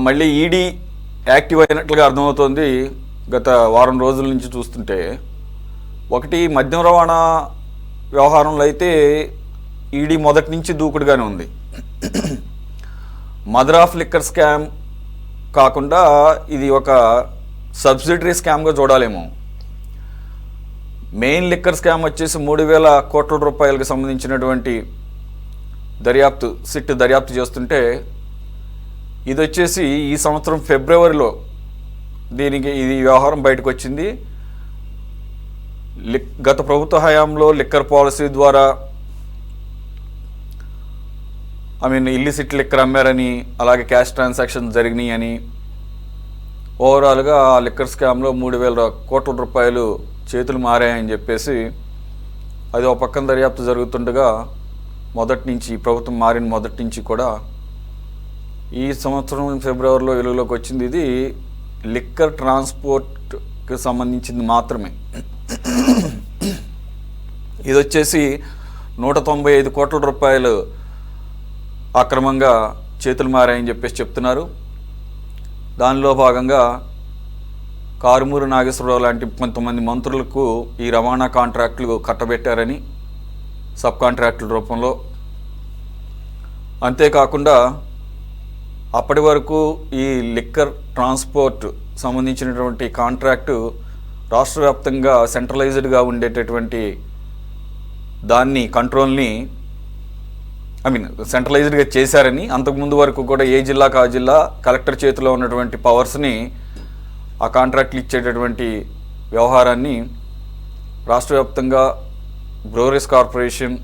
మళ్ళీ ED active అయినట్లుగా అర్థమవుతోంది గత వారం రోజుల నుంచి చూస్తుంటే. ఒకటి, మద్యం రవాణా వ్యవహారంలో అయితే ఈడీ మొదటి నుంచి దూకుడుగానే ఉంది. మదర్ ఆఫ్ లిక్కర్ స్కామ్ కాకుండా ఇది ఒక సబ్సిడరీ స్కామ్గా చూడాలేమో. మెయిన్ లిక్కర్ స్కామ్ వచ్చేసి 3,000 కోట్ల రూపాయలకు సంబంధించినటువంటి సిట్ దర్యాప్తు చేస్తుంటే, ఇది వచ్చేసి ఈ సంవత్సరం ఫిబ్రవరిలో ఇది వ్యవహారం బయటకు వచ్చింది. గత ప్రభుత్వ హయాంలో లిక్కర్ పాలసీ ద్వారా ఇల్లిసిట్ లిక్కర్ అమ్మారని, అలాగే క్యాష్ ట్రాన్సాక్షన్ జరిగినాయి అని, ఓవరాల్గా ఆ లిక్కర్ స్కామ్లో 3,000 కోట్ల రూపాయలు చేతులు మారాయని చెప్పేసి అది ఒక పక్కన దర్యాప్తు జరుగుతుండగా మొదటి నుంచి, ప్రభుత్వం మారిన మొదటి నుంచి కూడా ఈ సంవత్సరం ఫిబ్రవరిలో వెలుగులోకి వచ్చింది. ఇది లిక్కర్ ట్రాన్స్పోర్ట్కి సంబంధించింది మాత్రమే. ఇది వచ్చేసి 195 కోట్ల రూపాయలు అక్రమంగా చేతులు మారాయని చెప్పేసి చెప్తున్నారు. దానిలో భాగంగా కారుమూరి నాగేశ్వరరావు లాంటి కొంతమంది మంత్రులకు ఈ రవాణా కాంట్రాక్టులు కట్టబెట్టారని, సబ్ కాంట్రాక్టుల రూపంలో. అంతేకాకుండా అప్పటి వరకు ఈ లిక్కర్ ట్రాన్స్పోర్ట్ సంబంధించినటువంటి కాంట్రాక్టు రాష్ట్ర వ్యాప్తంగా సెంట్రలైజ్డ్గా ఉండేటటువంటి దాన్ని, కంట్రోల్ని సెంట్రలైజ్డ్గా చేశారని, అంతకుముందు వరకు కూడా ఏ జిల్లాకు ఆ జిల్లా కలెక్టర్ చేతిలో ఉన్నటువంటి పవర్స్ని, ఆ కాంట్రాక్ట్లు ఇచ్చేటటువంటి వ్యవహారాన్ని రాష్ట్ర వ్యాప్తంగా బ్రూవరీస్ కార్పొరేషన్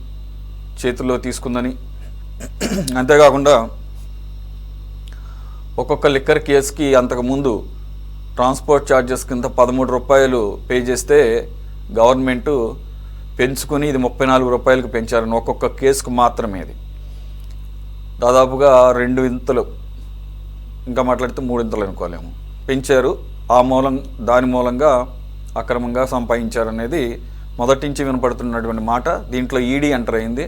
చేతుల్లో తీసుకుందని, అంతేకాకుండా ఒక్కొక్క లిక్కర్ కేసుకి అంతకుముందు ట్రాన్స్పోర్ట్ ఛార్జెస్ కింద 13 రూపాయలు పే చేస్తే గవర్నమెంటు పెంచుకొని ఇది 34 రూపాయలకు పెంచారని, ఒక్కొక్క కేసుకు మాత్రమే. ఇది దాదాపుగా 2 ఇంతలు, ఇంకా మాట్లాడితే 3 ఇంతలు అనుకోలేము, పెంచారు. దాని మూలంగా అక్రమంగా సంపాదించారనేది మొదటి నుంచి వినపడుతున్నటువంటి మాట. దీంట్లో ఈడీ ఎంటర్ అయింది.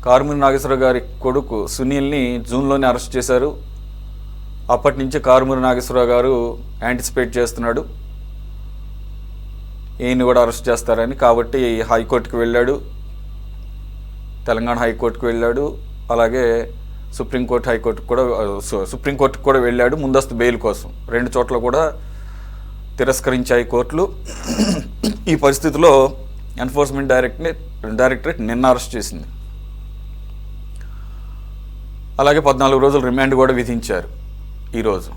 కారుమూరి నాగేశ్వరరావు గారి కొడుకు సునీల్ని జూన్లోనే అరెస్ట్ చేశారు. అప్పటి నుంచి కారుమూరి నాగేశ్వరరావు గారు యాంటిసిపేట్ చేస్తున్నాడు ఈయన్ని కూడా అరెస్ట్ చేస్తారని. కాబట్టి హైకోర్టుకు వెళ్ళాడు, తెలంగాణ హైకోర్టుకు వెళ్ళాడు, అలాగే సుప్రీంకోర్టుకు కూడా వెళ్ళాడు ముందస్తు బెయిల్ కోసం. 2 చోట్ల కూడా తిరస్కరించాయి కోర్టులు. ఈ పరిస్థితిలో ఎన్ఫోర్స్మెంట్ డైరెక్టరేట్ నిన్న అరెస్ట్ చేసింది. అలాగే 14 రోజులు రిమాండ్ కూడా విధించారు ఈరోజు.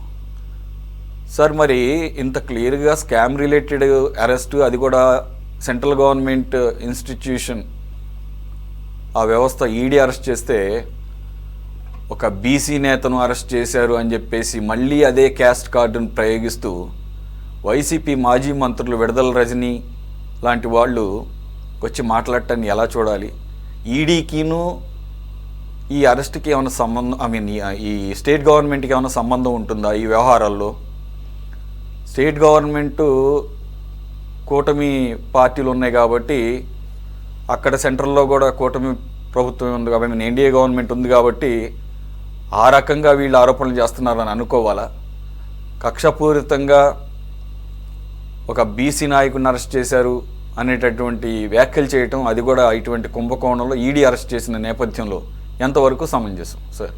సార్, మరి ఇంత క్లియర్గా స్కామ్ రిలేటెడ్ అరెస్టు, అది కూడా సెంట్రల్ గవర్నమెంట్ ఇన్స్టిట్యూషన్, ఆ వ్యవస్థ ఈడీ అరెస్ట్ చేస్తే, ఒక బీసీ నేతను అరెస్ట్ చేశారు అని చెప్పేసి మళ్ళీ అదే క్యాస్ట్ కార్డును ప్రయోగిస్తూ వైసీపీ మాజీ మంత్రులు విడదల రజనీ లాంటి వాళ్ళు వచ్చి మాట్లాడటాన్ని ఎలా చూడాలి? ఈడీకిను ఈ అరెస్ట్కి ఏమైనా సంబంధం, ఈ స్టేట్ గవర్నమెంట్కి ఏమైనా సంబంధం ఉంటుందా ఈ వ్యవహారాల్లో? స్టేట్ గవర్నమెంటు కూటమి పార్టీలు ఉన్నాయి కాబట్టి, అక్కడ సెంట్రల్లో కూడా కూటమి ప్రభుత్వం ఉంది కాబట్టి, ఎన్డీఏ గవర్నమెంట్ ఉంది కాబట్టి ఆ రకంగా వీళ్ళు ఆరోపణలు చేస్తున్నారని అనుకోవాలా? కక్షపూరితంగా ఒక బీసీ నాయకుడిని అరెస్ట్ చేశారు అనేటటువంటి వ్యాఖ్యలు చేయటం, అది కూడా ఇటువంటి కుంభకోణంలో ఈడీ అరెస్ట్ చేసిన నేపథ్యంలో ఎంతవరకు సమంజసం సార్?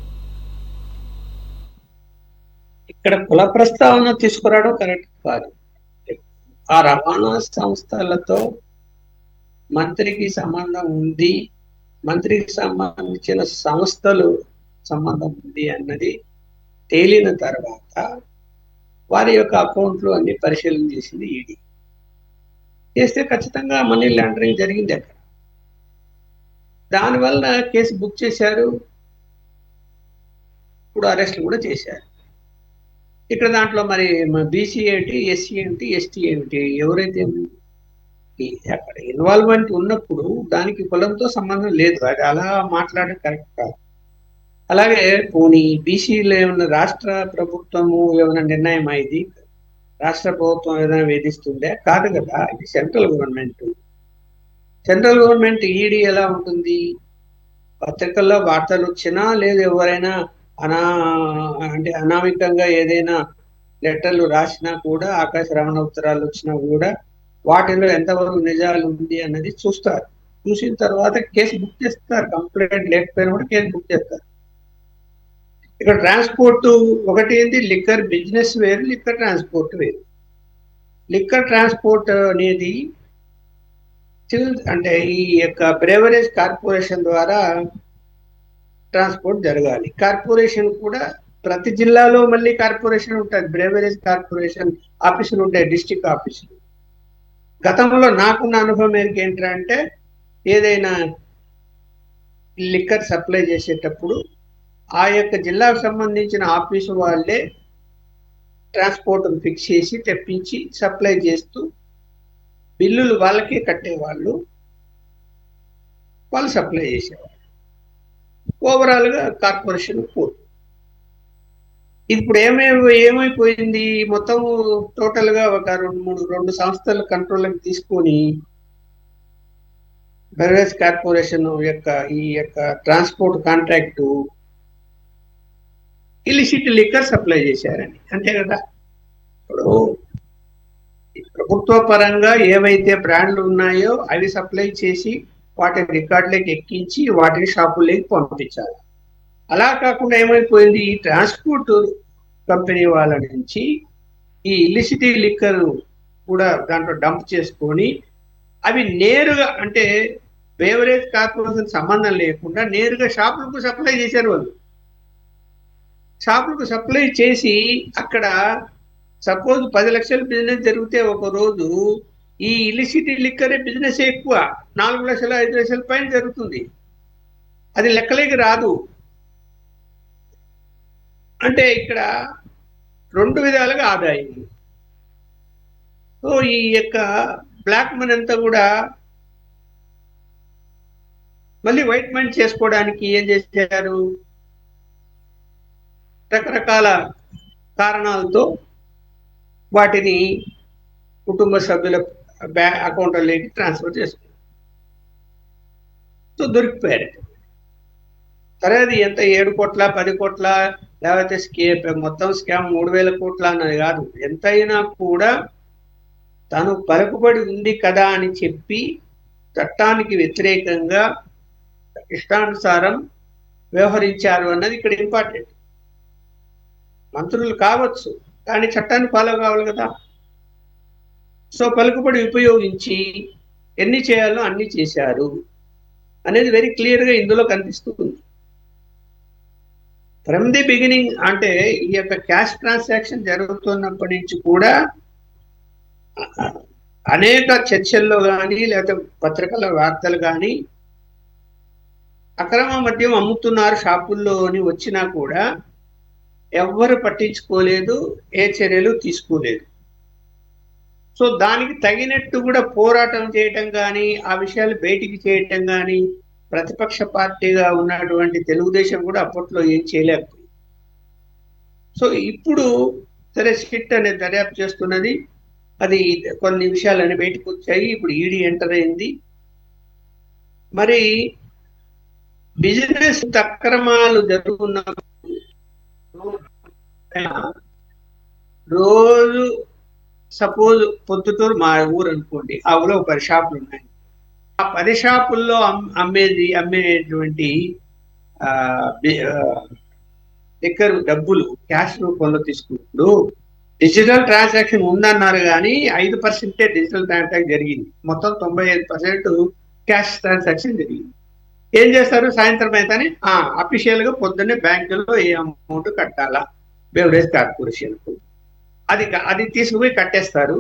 ఇక్కడ కుల ప్రస్తావన తీసుకురావడం కరెక్ట్ కాదు. ఆ రవాణా సంస్థలతో మంత్రికి సంబంధం ఉంది, మంత్రికి సంబంధించిన సంస్థలు సంబంధం ఉంది అన్నది తేలిన తర్వాత వారి యొక్క అకౌంట్లు అన్ని పరిశీలన చేసింది ఈడీ. చేస్తే ఖచ్చితంగా మనీ లాండరింగ్ జరిగింది అక్కడ. దానివల్ల కేసు బుక్ చేశారు, ఇప్పుడు అరెస్ట్లు కూడా చేశారు. ఇక్కడ దాంట్లో మరి బీసీ ఏంటి, ఎస్సీ ఏంటి, ఎస్టీ ఏమిటి, ఎవరైతే అక్కడ ఇన్వాల్వ్మెంట్ ఉన్నప్పుడు దానికి కులంతో సంబంధం లేదు. అది అలా మాట్లాడడం కరెక్ట్ కాదు. అలాగే పోనీ బీసీలో ఏమైనా రాష్ట్ర ప్రభుత్వము ఏమైనా నిర్ణయం అయింది, రాష్ట్ర ప్రభుత్వం ఏదైనా వేధిస్తుందే? కాదు కదా, ఇది central government. Central government ED ఎలా ఉంటుంది? పత్రికల్లో వార్తలు వచ్చినా, లేదు ఎవరైనా అనా అంటే అనామికంగా ఏదైనా లెటర్లు రాసినా కూడా, ఆకాశ రమణ ఉత్తరాలు వచ్చినా కూడా వాటిలో ఎంతవరకు నిజాలు ఉంది అన్నది చూస్తారు. చూసిన తర్వాత కేసు బుక్ చేస్తారు. కంప్లైంట్ లేకపోయినా కూడా కేసు బుక్ చేస్తారు. ఇక్కడ ట్రాన్స్పోర్ట్ ఒకటి ఏంటి, లిక్కర్ బిజినెస్ వేరు, లిక్కర్ ట్రాన్స్పోర్ట్ వేరు. లిక్కర్ ట్రాన్స్పోర్ట్ అనేది అంటే ఈ యొక్క బ్రేవరేజ్ కార్పొరేషన్ ద్వారా ట్రాన్స్పోర్ట్ జరగాలి. కార్పొరేషన్ కూడా ప్రతి జిల్లాలో మళ్ళీ కార్పొరేషన్ ఉంటుంది, బ్రేవరేజ్ కార్పొరేషన్ ఆఫీసులు ఉంటాయి, డిస్టిక్ ఆఫీసులు. గతంలో నాకున్న అనుభవం ఏంటంటే, ఏదైనా లిక్కర్ సప్లై చేసేటప్పుడు ఆ యొక్క జిల్లాకు సంబంధించిన ఆఫీసు వాళ్ళే ట్రాన్స్పోర్ట్ ఫిక్స్ చేసి తెప్పించి సప్లై చేస్తూ బిల్లులు వాళ్ళకే కట్టేవాళ్ళు, వాళ్ళు సప్లై చేసేవాళ్ళు. ఓవరాల్గా కార్పొరేషన్ పోదు. ఇప్పుడు ఏమైపోయింది, మొత్తం టోటల్గా ఒక రెండు సంస్థల కంట్రోల్కి తీసుకొని బెవరేజ్ కార్పొరేషన్ యొక్క ఈ యొక్క transport contract illicit liquor supply చేశారని, అంతే కదా. ఇప్పుడు ప్రభుత్వ పరంగా ఏవైతే బ్రాండ్లు ఉన్నాయో అవి సప్లై చేసి వాటిని రికార్డులకు ఎక్కించి వాటిని షాపుల్లోకి పంపించాలి. అలా కాకుండా ఏమైపోయింది, ఈ ట్రాన్స్పోర్ట్ కంపెనీ వాళ్ళ నుంచి ఈ ఇలిసిటీ లిక్కర్ కూడా దాంట్లో డంప్ చేసుకొని అవి నేరుగా, అంటే బేవరేజ్ కార్పొరేషన్ సంబంధం లేకుండా నేరుగా షాపులకు సప్లై చేశారు. వాళ్ళు షాపులకు సప్లై చేసి అక్కడ సపోజ్ 10 లక్షల బిజినెస్ జరిగితే ఒక రోజు ఈ ఇలిసిటీ లిక్కరే బిజినెస్ ఎక్కువ, 4 లక్షల 5 లక్షల పైన జరుగుతుంది. అది లెక్కలేకి రాదు. అంటే ఇక్కడ 2 విధాలుగా ఆదాయం. సో ఈ యొక్క బ్లాక్ మనీ అంతా కూడా మళ్ళీ వైట్ మనీ చేసుకోవడానికి ఏం చేశారు, రకరకాల కారణాలతో వాటిని కుటుంబ సభ్యుల అకౌంట్లోకి ట్రాన్స్ఫర్ చేసుకున్నారు. సో దొరికిపోయారు. సరే, అది ఎంత 7 కోట్ల 10 కోట్ల లేకపోతే మొత్తం స్కామ్ 3,000 కోట్ల అన్నది కాదు. ఎంతైనా కూడా తను పలుకుబడి ఉంది కదా అని చెప్పి చట్టానికి వ్యతిరేకంగా ఇష్టానుసారం వ్యవహరించారు అన్నది ఇక్కడ ఇంపార్టెంట్. మంత్రులు కావచ్చు, కానీ చట్టాన్ని ఫాలో కావాలి కదా. సో పలుకుబడి ఉపయోగించి ఎన్ని చేయాలో అన్ని చేశారు అనేది వెరీ క్లియర్గా ఇందులో కనిపిస్తుంది. ఫ్రమ్ ది బిగినింగ్, అంటే ఈ యొక్క క్యాష్ ట్రాన్సాక్షన్ జరుగుతున్నప్పటి నుంచి కూడా అనేక చర్చల్లో కానీ లేకపోతే పత్రికల వార్తలు కానీ అక్రమ మద్యం అమ్ముతున్నారు షాపుల్లో అని వచ్చినా కూడా ఎవ్వరు పట్టించుకోలేదు, ఏ చర్యలు తీసుకోలేదు. సో దానికి తగినట్టు కూడా పోరాటం చేయటం కానీ, ఆ విషయాలు బయటికి చేయటం కానీ ప్రతిపక్ష పార్టీగా ఉన్నటువంటి తెలుగుదేశం కూడా అప్పట్లో ఏం చేయలేకపోయింది. సో ఇప్పుడు సరే, సిట్ అనేది దర్యాప్తు చేస్తున్నది, అది కొన్ని విషయాలని బయటకు వచ్చాయి. ఇప్పుడు ఈడీ ఎంటర్ అయింది. మరి బిజినెస్ అక్రమాలు జరుగుతున్నప్పుడు రోజు సపోజ్ పొద్దుటూరు మా ఊరు అనుకోండి, ఆ ఊళ్ళో 10 షాపులు ఉన్నాయి. ఆ 10 షాపుల్లో అమ్మేటువంటి లిక్కర్ డబ్బులు క్యాష్ రూపంలో తీసుకున్నప్పుడు డిజిటల్ ట్రాన్సాక్షన్ ఉందన్నారు, కానీ 5% డిజిటల్ ట్రాన్సాక్షన్ జరిగింది. మొత్తం 95% క్యాష్ ట్రాన్సాక్షన్ జరిగింది. ఏం చేస్తారు, సాయంత్రం అయితేనే అఫీషియల్ గా పొద్దున్నే బ్యాంకులో ఏ అమౌంట్ కట్టాలా బెవరేజ్ కార్పొరేషన్ కు, అది తీసుకుపోయి కట్టేస్తారు.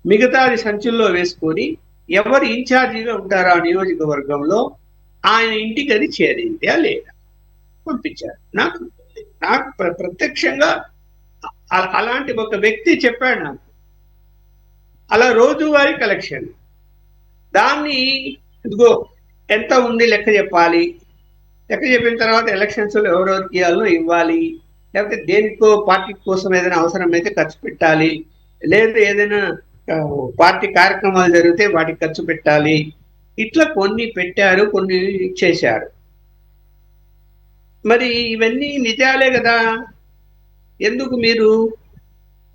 మిగతా అది సంచుల్లో వేసుకొని ఎవరు ఇన్ఛార్జిగా ఉంటారో ఆ నియోజకవర్గంలో ఆయన ఇంటికి అది చేరిందా లేదా పంపించారు. నాకు ప్రత్యక్షంగా అలాంటి ఒక వ్యక్తి చెప్పాడు నాకు. అలా రోజువారీ కలెక్షన్, దాన్ని ఇదిగో ఎంత ఉంది లెక్క చెప్పాలి, లెక్క చెప్పిన తర్వాత ఎలక్షన్స్లో ఎవరెవరికి ఇవ్వాలో ఇవ్వాలి, లేకపోతే దేనికో పార్టీ కోసం ఏదైనా అవసరం అయితే ఖర్చు పెట్టాలి, లేదా ఏదైనా పార్టీ కార్యక్రమాలు జరిగితే వాటికి ఖర్చు పెట్టాలి. ఇట్లా కొన్ని పెట్టారు, కొన్ని చేశారు. మరి ఇవన్నీ నిజాలే కదా, ఎందుకు మీరు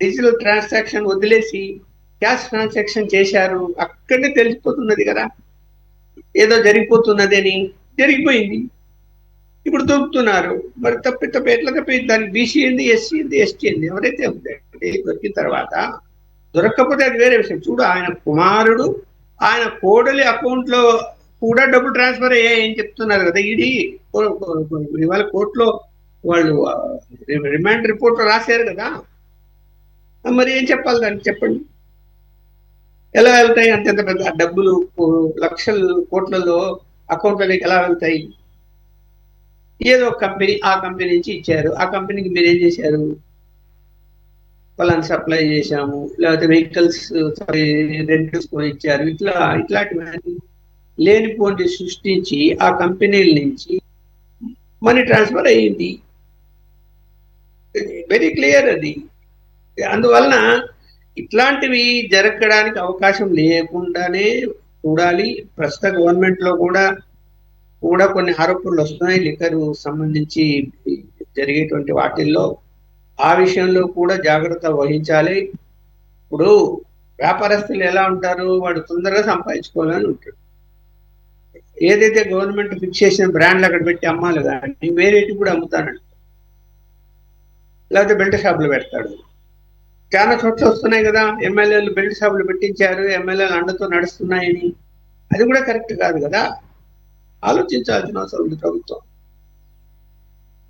డిజిటల్ ట్రాన్సాక్షన్ వదిలేసి క్యాష్ ట్రాన్సాక్షన్ చేశారు? అక్కడే తెలిసిపోతున్నది కదా ఏదో జరిగిపోతున్నది అని. జరిగిపోయింది, ఇప్పుడు దొరుకుతున్నారు. మరి తప్పి ఎట్లా తప్పి దానికి బీసీ ఏంది, ఎస్సీ ఏంది, ఎస్టీ ఏంది, ఎవరైతే ఉందంటే దొరికిన తర్వాత దొరకకపోతే అది వేరే విషయం. చూడు, ఆయన కుమారుడు ఆయన కోడలి అకౌంట్ లో కూడా డబ్బులు ట్రాన్స్ఫర్ అయ్యాయని చెప్తున్నారు కదా ఈడీ. ఇవాళ కోర్టులో వాళ్ళు రిమాండ్ రిపోర్ట్ లో రాశారు కదా. మరి ఏం చెప్పాలి దానికి, చెప్పండి. ఎలా వెళ్తాయి అంత పెద్ద డబ్బులు, లక్షల కోట్లలో అకౌంట్లలోకి ఎలా వెళ్తాయి? ఏదో ఒక కంపెనీ, ఆ కంపెనీ నుంచి ఇచ్చారు, ఆ కంపెనీకి మీరు ఏం చేశారు? పలానా సప్లై చేశాము, లేకపోతే వెహికల్స్ రెంట్ ఇచ్చారు, ఇట్లాంటివన్నీ లేనిపోటీ సృష్టించి ఆ కంపెనీల నుంచి మనీ ట్రాన్స్ఫర్ అయ్యింది. వెరీ క్లియర్ అది. అందువలన ఇట్లాంటివి జరగడానికి అవకాశం లేకుండానే చూడాలి. ప్రస్తుత గవర్నమెంట్ లో కూడా కొన్ని ఆరోపణలు వస్తున్నాయి లిక్కర్ సంబంధించి జరిగేటువంటి వాటిల్లో. ఆ విషయంలో కూడా జాగ్రత్త వహించాలి. ఇప్పుడు వ్యాపారస్తులు ఎలా ఉంటారు, వాడు తొందరగా సంపాదించుకోవాలని ఉంటాడు. ఏదైతే గవర్నమెంట్ ఫిక్స్ చేసిన బ్రాండ్లు అక్కడ పెట్టి అమ్మాలి కానీ వేరేటి కూడా అమ్ముతానండి, లేకపోతే బెల్ట్ షాపులు పెడతాడు. చాలా చోట్ల వస్తున్నాయి కదా, ఎమ్మెల్యేలు బెల్ట్ షాపులు పెట్టించారు, ఎమ్మెల్యేలు అండతో నడుస్తున్నాయని. అది కూడా కరెక్ట్ కాదు కదా. ఆలోచించాల్సిన అవసరం ఉంది ప్రభుత్వం.